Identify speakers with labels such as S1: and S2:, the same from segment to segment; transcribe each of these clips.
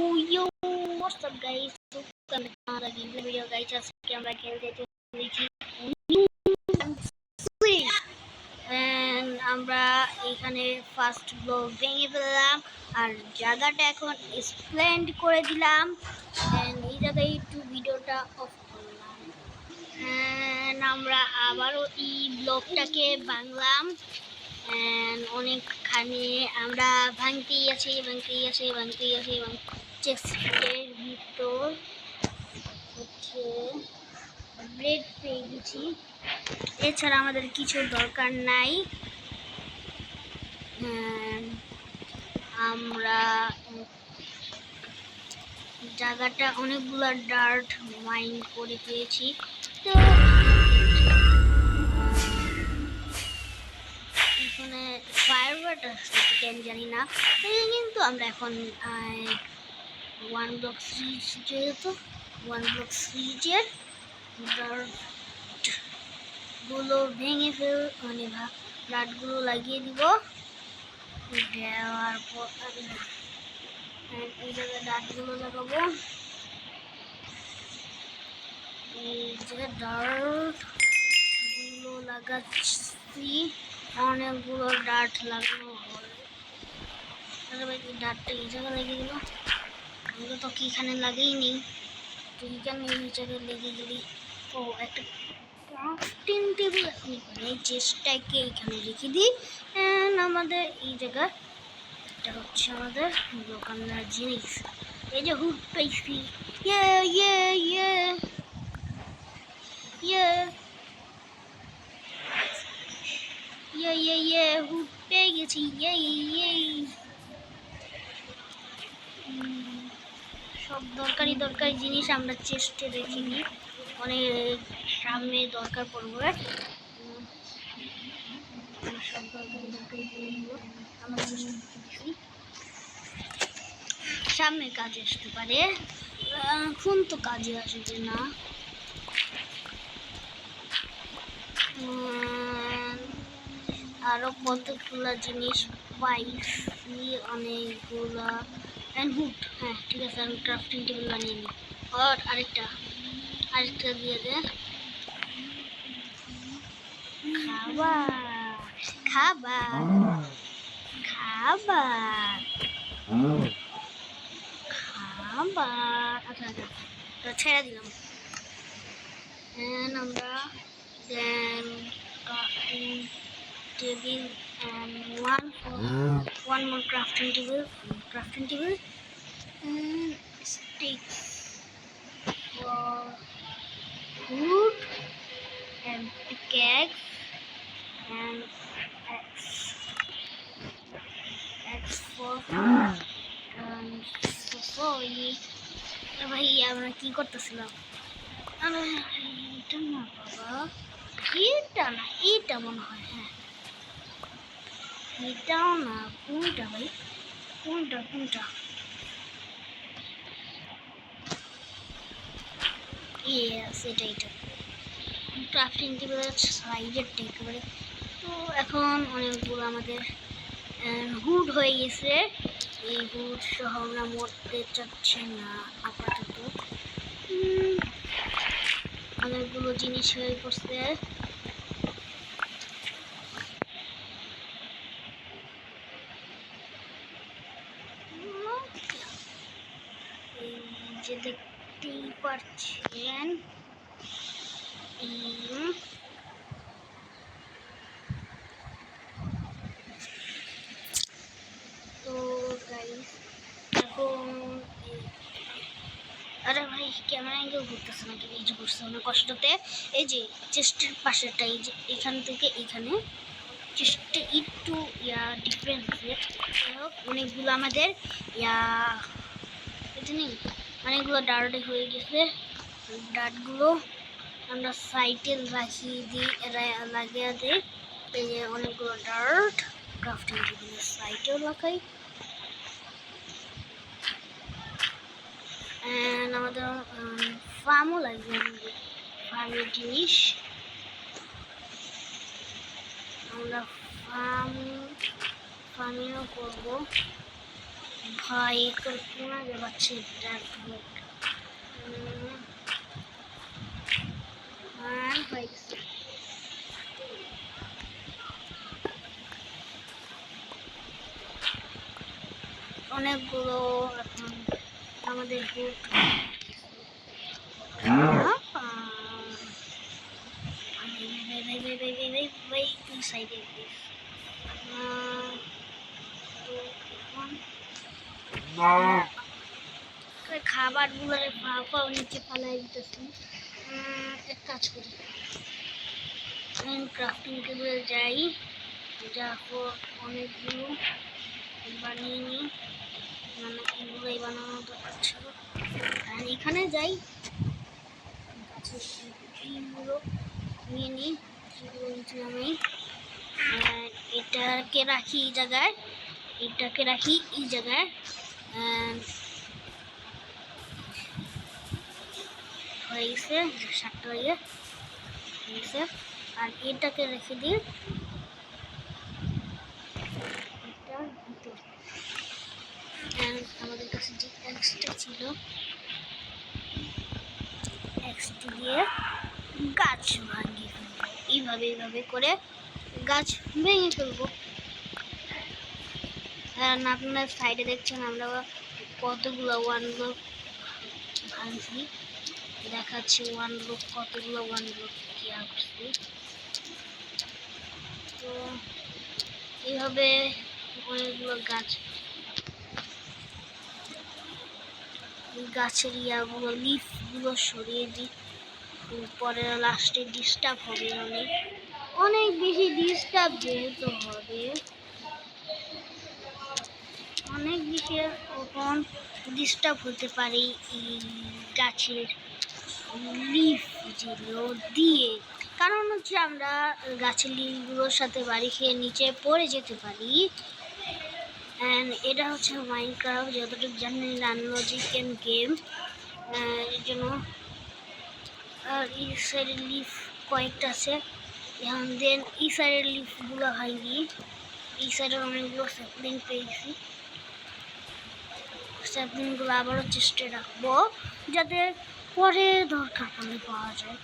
S1: Yo, what's up guys? Welcome to another gameplay video guys. আজকে আমরা খেলতে চলেছি and আমরা এখানে ফার্স্ট ব্লক ভেঙে ফেললাম আর জায়গাটা এখন এক্সপ্লেন্ড করে দিলাম and এই জায়গায় একটু ভিডিওটা অফ করলাম and আমরা আবারও এই ব্লকটাকে ভাঙলাম and অনেকখানি আমরা ভাঙতেই আছি চেস্টের ভিতর হচ্ছে ব্রেড পেয়ে গেছি, এছাড়া আমাদের কিছু দরকার নাই। আমরা জায়গাটা অনেকগুলো ডার্ট মাইন করে পেয়েছি, তো এখানে ফায়ারওয়ার্ড আসছে কেন জানি না, কিন্তু আমরা এখন ওয়ান ব্লক সিরিজ যেহেতু ওয়ান ব্লক সিরিজের ডার্টগুলো ভেঙে মানে ডার্টগুলো লাগিয়ে দিব। দেওয়ার পর এই জায়গায় ডার্টগুলো লাগাবো, এই জায়গায় ডার্টগুলো লাগাচ্ছি। অনেকগুলো ডার্ট লাগানো হবে, ডার্টটা এই জায়গায় লাগিয়ে দিল। আমরা তো কি এখানে লাগেইনি, তো এখানে এই জায়গায় লেগে গেলি। ও একটা ক্রাফটিং টেবিল এখন এই চেস্টটাকে এখানে রেখে দিই। আমাদের এই জায়গা এটা হচ্ছে আমাদের দোকানদার জিনিস। এই যে হুড পেয়েছি, ইয়ে ইয়ে ইয়ে ইয়ে ইয়ে ইয়ে ইয়ে হুড পেয়ে গেছি, ইয়ে ইয়ে। সব দরকারি জিনিস আমরা চেস্টে রেখে দিই, অনেক সামনে দরকার পড়বে। সব দরকারি জিনিসগুলো আমরা সামনে কাজে আসতে পারে, এখন তো কাজে আসবে না। আরো কতগুলা জিনিস পাইছি, অনেকগুলা হুড। হ্যাঁ ঠিক আছে, আমি ক্রাফটিং টেবিল বানিয়ে নিই। আর আরেকটা দিয়ে দে। খাবার আচ্ছা ছেড়ে দিলাম। আমরা crafting table and one more crafting table and sticks for wood and pickaxe and axe for ভাই আমরা কি করতেছিলাম? এটা না বাবা, এটা মনে হয়। হ্যাঁ এটাও না, কোনটা ভাই, কোনটা এটা ক্রাফটিং টেবিলের সাইজের একেবারে। তো এখন অনেকগুলো আমাদের হুড হয়ে গেছে, এই হুড সহ আমরা মরতে চাচ্ছি না আপাতত। অনেকগুলো জিনিস হয়ে পড়ছে, এই যে দেখতেই পাচ্ছেন। তো গাইস এখন আরে ভাই ক্যামেরা অ্যাঙ্গেল ঘুরতেছে না, এই যে ঘুরছে অনেক কষ্টতে। এই যে চেস্টের পাশেরটা, এই যে এখান থেকে এখানে চেস্টে একটু ডিফারেন্স আছে। অনেকগুলো আমাদের অনেকগুলো ডার্ট হয়ে গেছে, ডার্টগুলো আমরা সাইডে লাগিয়ে দিই। এই যে অনেকগুলো ডার্ট ক্রাফটিং টেবিলের সাইডেও লাগাই। আমাদের ফার্মও লাগবে, ফার্মের জিনিস আমরা ফার্মিংও করবো। ভাই তোর কোনা যাচ্ছে ডার্ক ব্লক হয়ে গেছে। অনেকগুলো এখন আমাদের বুট সাইডে খাবার গুলো ফাও নিচে ফালাই দিতেছি। এক কাজ করি ক্রাফটিং টেবিলে যাই, তারপর অনেকগুলো বানিয়ে নিই, মানে এগুলোই বানানো দরকার ছিল। আর এখানে যাই গাছের ট্রিগুলো নিয়ে নিই, ট্রিগুলো নিচে আমি এটাকে রাখি এই জায়গায়, এটাকে রাখি এই জায়গায় হয়ে গেছে, 7টা হয়ে গেছে। আর এটাকে রেখে দিই এটার ভিতরে। আমাদের কাছে যে এক্সটা ছিল, এক্সটি দিয়ে গাছ ভাঙিয়ে ফেলবো। এইভাবে করে গাছ ভেঙে ফেলবো। কারণ আপনার সাইডে দেখছেন আমরা কতগুলো ওয়ান ব্লক ভাঙছি, দেখাচ্ছি ওয়ান ব্লক কতগুলো ওয়ান ব্লক কি আসছে। তো এইভাবে অনেকগুলো গাছের ইয়াগুলো লিফগুলো সরিয়ে দিই, পরে লাস্টে ডিস্টার্ব হবে, অনেক বেশি ডিস্টার্ব যেহেতু হবে, অনেক বেশি তখন ডিস্টার্ব হতে পারে এই গাছের লিফগুলো দিয়ে। কারণ হচ্ছে আমরা গাছের লিফগুলোর সাথে বাড়ি খেয়ে নিচে পড়ে যেতে পারি। অ্যান্ড এটা হচ্ছে মাইনক্রাফট, যতটুকু জানি আনলজিক্যাল গেম, এর জন্য। আর এই সাইডের লিফ কয়েকটা আছে, এখন দেন এই সাইডের লিফগুলো হয়নি, এই সাইডের অনেকগুলো স্যাপলিং পেয়েছি। স্যাপলিংগুলো আবারও চেষ্টা রাখবো যাতে পরে দরকার পড়লে পাওয়া যায়।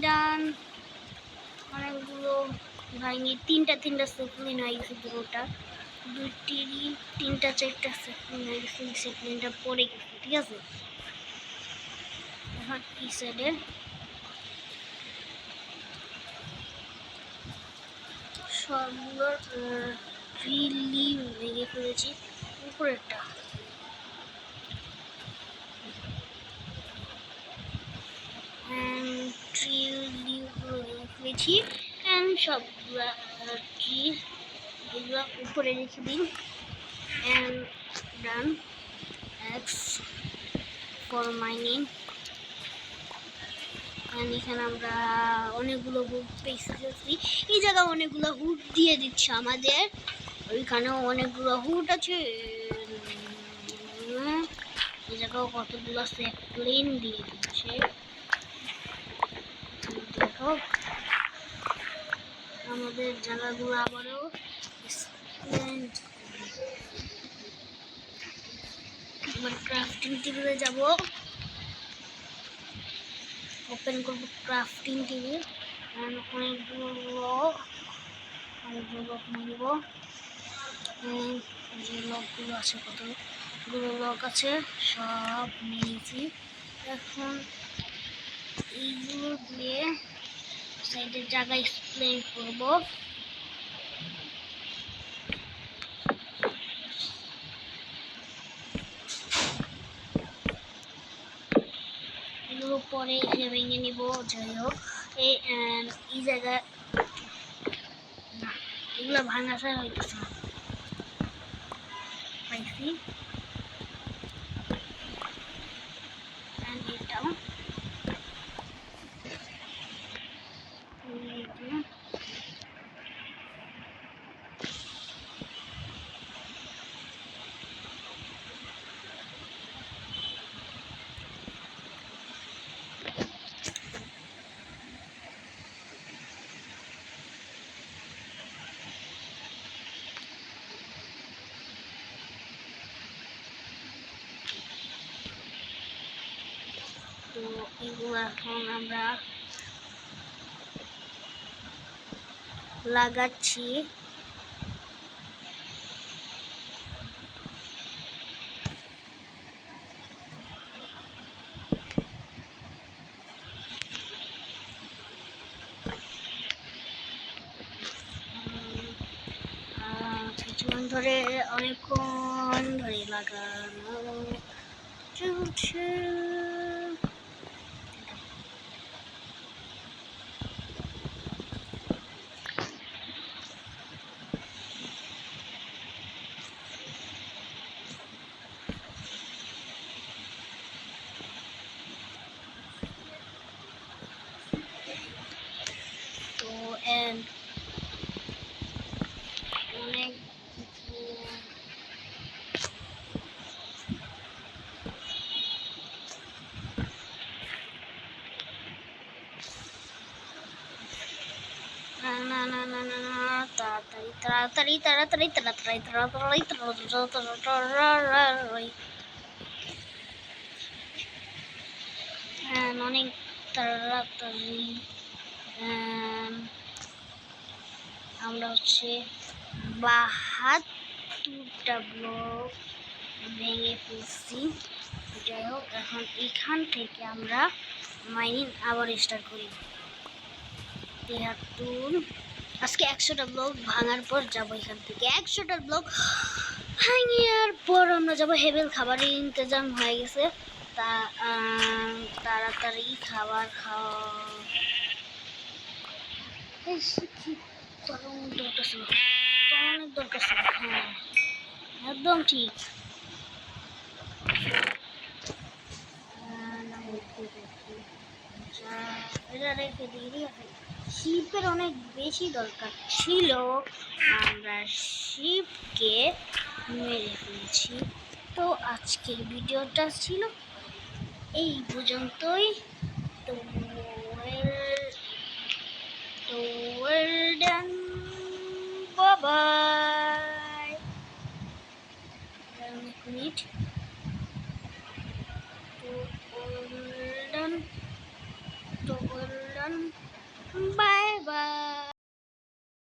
S1: ডান, অনেকগুলো ভাঙি, তিনটা স্যাপলিং হয়ে গেছে পুরোটা, তিনটা 4টা স্যাপলিং হয়ে গেছে, স্যাপলিংটা পড়ে গেছে, ঠিক আছে। এখন এই সাইডে সবগুলো ট্রি লিভ ভেঙে ফেলেছি, উপরেরটা ট্রি লিভগুলো ভেঙে ফেলেছি, সবগুলা ট্রি এগুলো উপরে রেখে দিন। ডান, এক্স ফর মাইনিং। এখানে আমরা অনেকগুলো হুড পেয়েছি, এই জায়গায় অনেকগুলো হুড দিয়ে দিচ্ছে আমাদের, ওইখানেও অনেকগুলো হুড আছে, এই জায়গাও কতগুলো স্যাপলিং দিয়ে দিচ্ছে। দেখো আমাদের জায়গাগুলো আবারও ক্রাফটিং টেবিলে যাব, ওপেন করবো ক্রাফটিং টেবিল, অনেকগুলো নিব, যে লকগুলো আছে কতগুলো লক আছে সব নিয়েছি। এখন এইগুলো দিয়ে সাইডের জায়গা এক্সপ্লেন করবো। এগুলো পরে এসে ভেঙে নিব, যাই হোক এই জায়গায় এগুলো ভাঙা ছাড়া হইতেছে পাইছি। এটাও এগুলো এখন আমরা লাগাচ্ছি। কিছুক্ষণ ধরে অনেকক্ষণ ধরে লাগানো চলছে। তো অনেক কিছু না না না না না তাড়াতাড়ি তাড়াতাড়ি তাড়াতাড়ি তাড়াতাড়ি তাড়াতাড়ি তাড়াতাড়ি অনেক তাড়াতাড়ি আমরা হচ্ছে 72টা ব্লক ভেঙে ফেলছি। যাই হোক, এখন এখান থেকে আমরা মাইনিং আবার স্টার্ট করি। 73 আজকে 100টা ব্লক ভাঙার পর যাবো এখান থেকে। 100টা ব্লক ভাঙার পর আমরা যাবো হেভেল। খাবারের ইন্তজাম হয়ে গেছে, তা তাড়াতাড়ি খাবার খাওয়া দরকার ছিল, অনেক দরকার ছিল। হ্যাঁ, একদম ঠিক। এটা রেখে দিই। শিপের অনেক বেশি দরকার ছিল, আমরা শিপকে মেরে ফেলেছি। তো আজকের ভিডিওটা ছিল এই পর্যন্তই। তো ওয়েল ডান, বাই। এক মিনিট। তো ওয়েল ডান, বাই বাই।